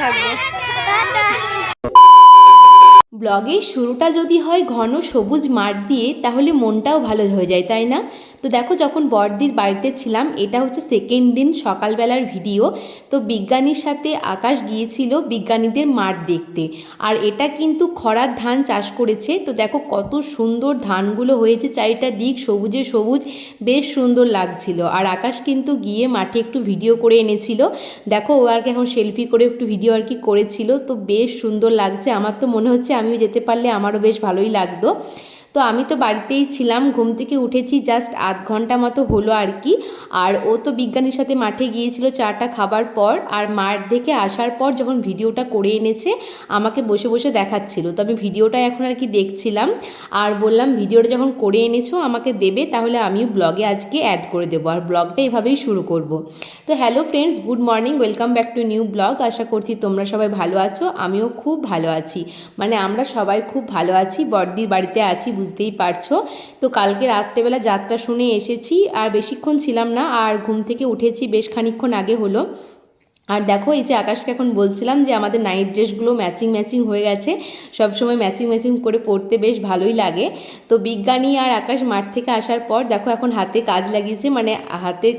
থাকবো। ব্লগের শুরুটা যদি হয় ঘন সবুজ মাঠ দিয়ে তাহলে মনটাও ভালো হয়ে যায়, তাই না? তো দেখো, যখন বড়দির বাড়িতে ছিলাম, এটা হচ্ছে সেকেন্ড দিন সকালবেলার ভিডিও। তো বিজ্ঞানীর সাথে আকাশ গিয়েছিল বিজ্ঞানীদের মাঠ দেখতে। আর এটা কিন্তু খরার ধান চাষ করেছে। তো দেখো কত সুন্দর ধানগুলো হয়েছে, চারিটা দিক সবুজে সবুজ, বেশ সুন্দর লাগছিল। আর আকাশ কিন্তু গিয়ে মাঠে একটু ভিডিও করে এনেছিল। দেখো ও আর কি এখন সেলফি করে একটু ভিডিও আর কি করেছিল। তো বেশ সুন্দর লাগছে, আমার তো মনে হচ্ছে আমিও যেতে পারলে আমারও বেশ ভালোই লাগতো। তো আমি তো বাড়িতেই ছিলাম, ঘুম থেকে উঠেছি জাস্ট আধ ঘন্টা মতো হলো আর কি। আর ও তো বিজ্ঞানীর সাথে মাঠে গিয়েছিল চাটা খাবার পর, আর মাঠ থেকে আসার পর যখন ভিডিওটা করে এনেছে আমাকে বসে বসে দেখাচ্ছিল। তো আমি ভিডিওটা এখন আর কি দেখছিলাম, আর বললাম ভিডিওটা যখন করে এনেছো আমাকে দেবে, তাহলে আমিও ব্লগে আজকে অ্যাড করে দেবো, আর ব্লগটা এভাবেই শুরু করব। তো hello friends, good morning, welcome back to new blog. আশা করছি তোমরা সবাই ভালো আছো, আমিও খুব ভালো আছি। মানে আমরা সবাই খুব ভালো আছি, বড়দির বাড়িতে আছি বুঝতেই পারছো। তো কালকে রাত্রেবেলা যাত্রা শুনে এসেছি, আর বেশিক্ষণ ছিলাম না, আর ঘুম থেকে উঠেছি বেশ খানিকক্ষণ আগে হলো। আর দেখো এই যে আকাশকে এখন বলছিলাম যে আমাদের নাইট ড্রেসগুলো ম্যাচিং ম্যাচিং হয়ে গেছে, সবসময় ম্যাচিং ম্যাচিং করে পরতে বেশ ভালোই লাগে। তো বিজ্ঞানী আর আকাশ মাঠ থেকে আসার পর দেখো এখন হাতে কাজ লাগিয়েছে, মানে হাতে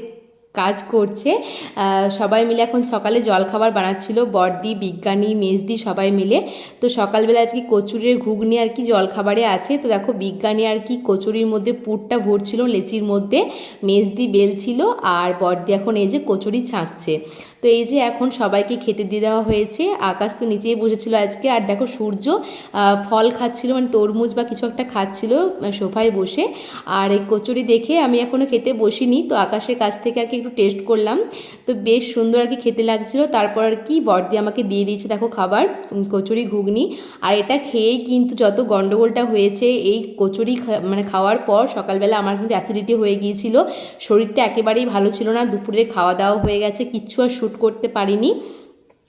কাজ করছে। সবাই মিলে এখন সকালে জলখাবার বানাচ্ছিল, বড়দি, বিজ্ঞানী, মেজদি সবাই মিলে। তো সকালবেলা আজকে কচুরির ঘুগনি আর কি জলখাবারে আছে। তো দেখো বিজ্ঞানী আর কি কচুরির মধ্যে পুরটা ভরছিল লেচির মধ্যে, মেজদি বেলছিল, আর বড়দি এখন এই যে কচুরি ছাঁকছে। তো এই যে এখন সবাইকে খেতে দিয়ে দেওয়া হয়েছে। আকাশ তো নিচেই বসেছিল আজকে, আর দেখো সূর্য ফল খাচ্ছিল, মানে তরমুজ বা কিছু একটা খাচ্ছিল সোফায় বসে। আর এই কচুরি দেখে আমি এখনও খেতে বসিনি, তো আকাশের কাছ থেকে আর কি একটু টেস্ট করলাম। তো বেশ সুন্দর আর কি খেতে লাগছিল। তারপর আর কি বড়দি আমাকে দিয়ে দিয়েছে দেখো খাবার, কচুরি ঘুগনি। আর এটা খেয়েই কিন্তু যত গন্ডগোলটা হয়েছে এই কচুরি মানে খাওয়ার পর, সকালবেলা আমার কিন্তু অ্যাসিডিটি হয়ে গিয়েছিল, শরীরটা একেবারেই ভালো ছিল না, দুপুরে খাওয়া দাওয়া হয়ে গেছে, কিচ্ছু আর শ্যুট করতে পারিনি।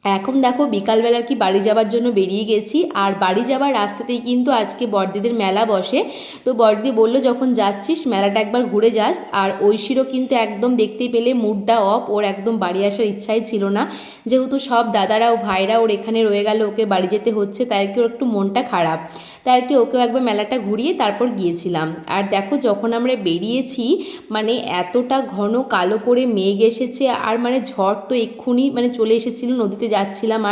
এখন দেখো বিকালবেলা কি বাড়ি যাওয়ার জন্য বেরিয়ে গেছি, আর বাড়ি যাওয়ার রাস্তাতেই কিন্তু আজকে বড়দিদের মেলা বসে। তো বড়দি বললো যখন যাচ্ছিস মেলাটা একবার ঘুরে যাস। আর ঐশীরও কিন্তু একদম দেখতে পেলে মুডটা অফ, ওর একদম বাড়ি আসার ইচ্ছাই ছিল না, যেহেতু সব দাদারা ও ভাইরা ওর এখানে রয়ে গেল, ওকে বাড়ি যেতে হচ্ছে, তাই আর কি ওর একটু মনটা খারাপ। তাই আর কি ওকেও একবার মেলাটা ঘুরিয়ে তারপর গিয়েছিলাম। আর দেখো যখন আমরা বেরিয়েছি, মানে এতটা ঘন কালো করে মেঘ এসেছে, আর মানে ঝড় তো এক্ষুনি মানে চলে এসেছিলো, নদীতে যাচ্ছিলাম।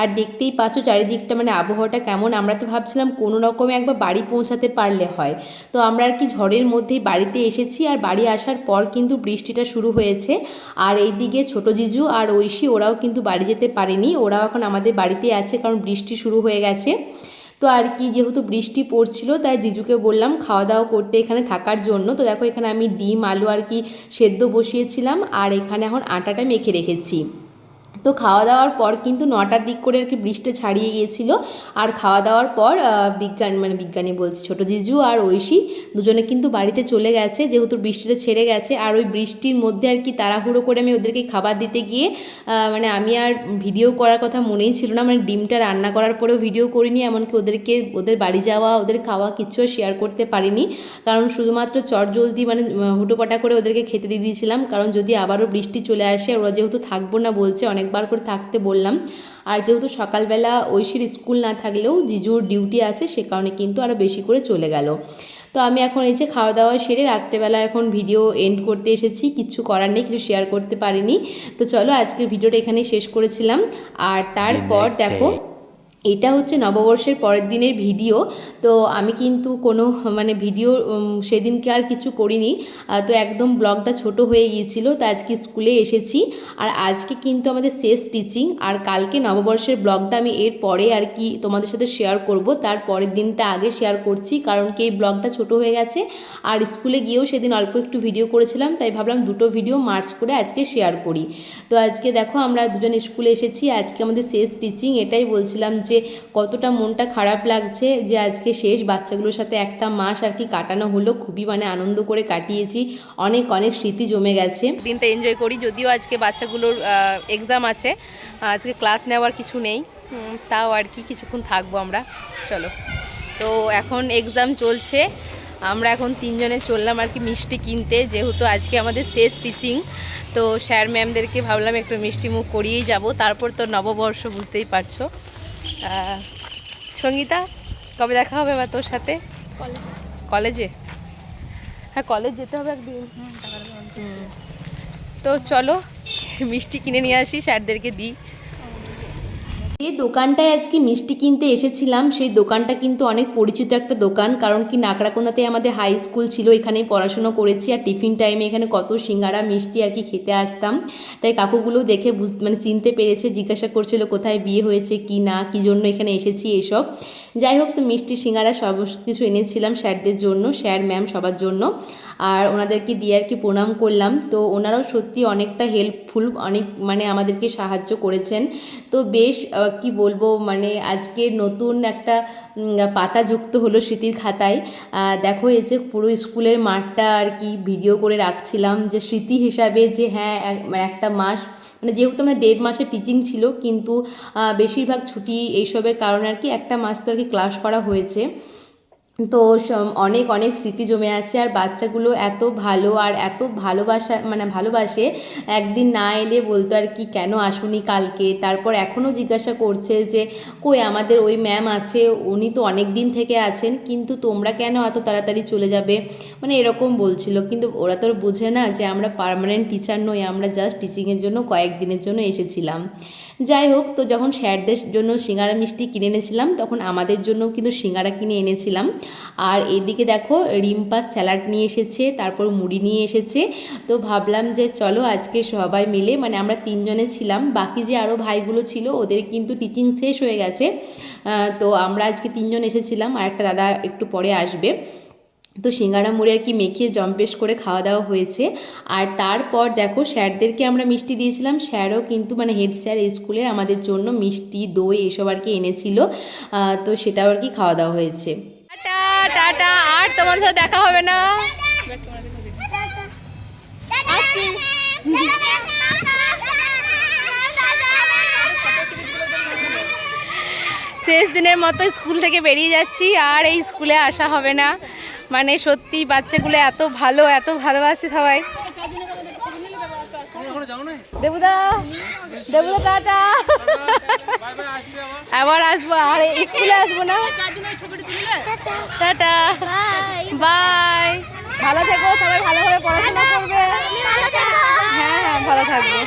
আর দেখতেই পাচ্ছ চারিদিকটা মানে আবহাওয়াটা কেমন। আমরা তো ভাবছিলাম কোনো রকমে একবার বাড়ি পৌঁছাতে পারলে হয়। তো আমরা আর কি ঝড়ের মধ্যেই বাড়িতে এসেছি, আর বাড়ি আসার পর কিন্তু বৃষ্টিটা শুরু হয়েছে। আর এইদিকে ছোটো জিজু আর ঐশী ওরাও কিন্তু বাড়ি যেতে পারেনি, ওরাও এখন আমাদের বাড়িতে আছে, কারণ বৃষ্টি শুরু হয়ে গেছে। তো আর কি যেহেতু বৃষ্টি পড়ছিল, তাই জিজুকে বললাম খাওয়া দাওয়া করতে এখানে থাকার জন্য। তো দেখো এখানে আমি ডিম আলু আর কি সেদ্ধ বসিয়েছিলাম, আর এখানে এখন আটাটা মেখে রেখেছি। তো খাওয়া দাওয়ার পর কিন্তু 9টার দিক করে আর কি বৃষ্টি ছাড়িয়ে গিয়েছিল। আর খাওয়া দাওয়ার পর বিজ্ঞানী বলছি, ছোটো জিজু আর ঐশী দুজনে কিন্তু বাড়িতে চলে গেছে, যেহেতু বৃষ্টিটা ছেড়ে গেছে। আর ওই বৃষ্টির মধ্যে আর কি তাড়াহুড়ো করে আমি ওদেরকে খাবার দিতে গিয়ে মানে আমি আর ভিডিও করার কথা মনেই ছিল না, মানে ডিমটা রান্না করার পরেও ভিডিও করিনি, এমনকি ওদের বাড়ি যাওয়া ওদের খাওয়া কিচ্ছু শেয়ার করতে পারিনি, কারণ শুধুমাত্র চটজলদি মানে হুটোপাটা করে ওদেরকে খেতে দিয়ে দিয়েছিলাম, কারণ যদি আবারও বৃষ্টি চলে আসে, ওরা যেহেতু থাকবো না বলছে, অনেকবার করে থাকতে বললাম। আর যেহেতু সকালবেলা ঐশীর স্কুল না থাকলেও জিজুর ডিউটি আছে, সে কারণে কিন্তু আরও বেশি করে চলে গেল। তো আমি এখন এই যে খাওয়া দাওয়া সেরে রাত্রেবেলা এখন ভিডিও এন্ড করতে এসেছি, কিছু করার নেই, কিছু শেয়ার করতে পারিনি। তো চলো আজকের ভিডিওটা এখানেই শেষ করেছিলাম। আর তারপর দেখো এটা হচ্ছে নববর্ষের পরের দিনের ভিডিও। তো আমি কিন্তু কোনো মানে ভিডিও সেদিনকে আর কিছু করিনি, তো একদম ব্লগটা ছোট হয়ে গিয়েছিল। তো আজকে স্কুলে এসেছি, আর আজকে কিন্তু আমাদের শেষ টিচিং, আর কালকে নববর্ষের ব্লগটা আমি এর পরে আর কি তোমাদের সাথে শেয়ার করব, তার পরের দিনটা আগে শেয়ার করছি, কারণ কি এই ব্লগটা ছোট হয়ে গেছে। আর স্কুলে গিয়েও সেদিন অল্প একটু ভিডিও করেছিলাম, তাই ভাবলাম দুটো ভিডিও মার্চ করে আজকে শেয়ার করি। তো আজকে দেখো আমরা দুজন স্কুলে এসেছি, আজকে আমাদের শেষ টিচিং। এটাই বলছিলাম যে কতটা মনটা খারাপ লাগছে যে আজকে শেষ, বাচ্চাগুলোর সাথে একটা মাস আর কি কাটানো হলো, খুবই মানে আনন্দ করে কাটিয়েছি, অনেক অনেক স্মৃতি জমে গেছে। দিনটা এনজয় করি, যদিও আজকে বাচ্চাগুলোর এক্সাম আছে, আজকে ক্লাস নেওয়ার কিছু নেই, তাও আর কি কিছুক্ষণ থাকবো আমরা। চলো, তো এখন এক্সাম চলছে, আমরা এখন তিনজনে চললাম আর কি মিষ্টি কিনতে, যেহেতু আজকে আমাদের শেষ টিচিং। তো স্যার ম্যামদেরকে ভাবলাম একটু মিষ্টি মুখ করিয়েই যাব, তারপর তো নববর্ষ, বুঝতেই পারছো। সঙ্গীতা, কবে দেখা হবে বা তোর সাথে? কলেজে? হ্যাঁ, কলেজ যেতে হবে একদিন। তো চলো মিষ্টি কিনে নিয়ে আসি, স্যারদেরকে দিই। যে দোকানটায় আজকে মিষ্টি কিনতে এসেছিলাম সেই দোকানটা কিন্তু অনেক পরিচিত একটা দোকান, কারণ কি নাকড়াকোনাতে আমাদের হাই স্কুল ছিল, এখানেই পড়াশুনো করেছি, আর টিফিন টাইমে এখানে কত সিঙ্গারা মিষ্টি আর কি খেতে আসতাম। তাই কাকুগুলো দেখে মানে চিনতে পেরেছে, জিজ্ঞাসা করছিল কোথায় বিয়ে হয়েছে কি না, কী জন্য এখানে এসেছি এসব। যাই হোক, তো মিষ্টি সিঙ্গারা সব কিছু এনেছিলাম স্যারদের জন্য, স্যার ম্যাম সবার জন্য, আর ওনাদেরকে দিয়ে আর কি প্রণাম করলাম। তো ওনারাও সত্যি অনেকটা হেল্পফুল, অনেক মানে আমাদেরকে সাহায্য করেছেন। তো বেশ কি বলবো, মানে আজকে নতুন একটা পাতা যুক্ত হলো স্মৃতির খাতায়। দেখো এই যে পুরো স্কুলের মাঠটা আর কি ভিডিও করে রাখছিলাম, যে স্মৃতি হিসাবে, যে হ্যাঁ একটা মাস, মানে যেহেতু আমার 1.5 মাসের টিচিং ছিল, কিন্তু বেশিরভাগ ছুটি এইসবের কারণে আর কি একটা মাস তো আর কি ক্লাস করা হয়েছে। তো অনেক অনেক স্মৃতি জমে আছে, আর বাচ্চাগুলো এত ভালো আর এত ভালোবাসা, মানে ভালোবাসে। একদিন না এলে বলতো আর কি কেন আসুনি কালকে, তারপর এখনও জিজ্ঞাসা করছে যে কই আমাদের ওই ম্যাম আছে, উনি তো অনেক দিন থেকে আছেন, কিন্তু তোমরা কেন এত তাড়াতাড়ি চলে যাবে, মানে এরকম বলছিল। কিন্তু ওরা তো বোঝে না যে আমরা পার্মানেন্ট টিচার নই, আমরা জাস্ট টিচিংয়ের জন্য কয়েকদিনের জন্য এসেছিলাম। যাই হোক, তো যখন স্যারদের জন্য সিঙ্গারা মিষ্টি কিনে এনেছিলাম, তখন আমাদের জন্য কিন্তু সিঙ্গারা কিনে এনেছিলাম। আর এদিকে দেখো রিম্পা স্যালাড নিয়ে এসেছে, তারপর মুড়ি নিয়ে এসেছে। তো ভাবলাম যে চলো আজকে সবাই মিলে, মানে আমরা 3 জনে ছিলাম, বাকি যে আরও ভাইগুলো ছিল ওদের কিন্তু টিচিং শেষ হয়ে গেছে। তো আমরা আজকে 3 জন এসেছিলাম, আর একটা দাদা একটু পরে আসবে। তো সিঙ্গারা মুড়ি আর কি মেখে জম্পেশ করে খাওয়া দাওয়া হয়েছে। আর তারপর দেখো স্যারদেরকে আমরা মিষ্টি দিয়েছিলাম, স্যারও কিন্তু মানে হেড স্যার এই স্কুলের আমাদের জন্য মিষ্টি দই এসব আর কি এনেছিল। তো সেটাও আর কি খাওয়া দাওয়া হয়েছে। টাটা টাটা, আর তোমার সাথে দেখা হবে না। শেষ দিনের মতো স্কুল থেকে বেরিয়ে যাচ্ছি, আর এই স্কুলে আসা হবে না। মানে সত্যি বাচ্চাগুলো এত ভালো, এত ভালোবাসে সবাই। দেবুদা, দেবুদা টাটা, আবার আসবো, আর স্কুলে আসবো না। টাটা, বাই, ভালো থেকো সবাই, ভালোভাবে পড়াশোনা করবে। হ্যাঁ হ্যাঁ, ভালো থাকবে।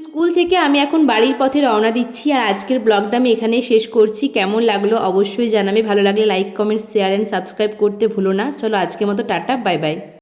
স্কুল থেকে আমি এখন বাড়ির পথে রওনা দিচ্ছি, আর আজকের ব্লগটা আমি এখানেই শেষ করছি। কেমন লাগলো অবশ্যই জানাবে, ভালো লাগলে like comment share and subscribe করতে ভুলো না। চলো আজকের মতো টাটা, বাই বাই।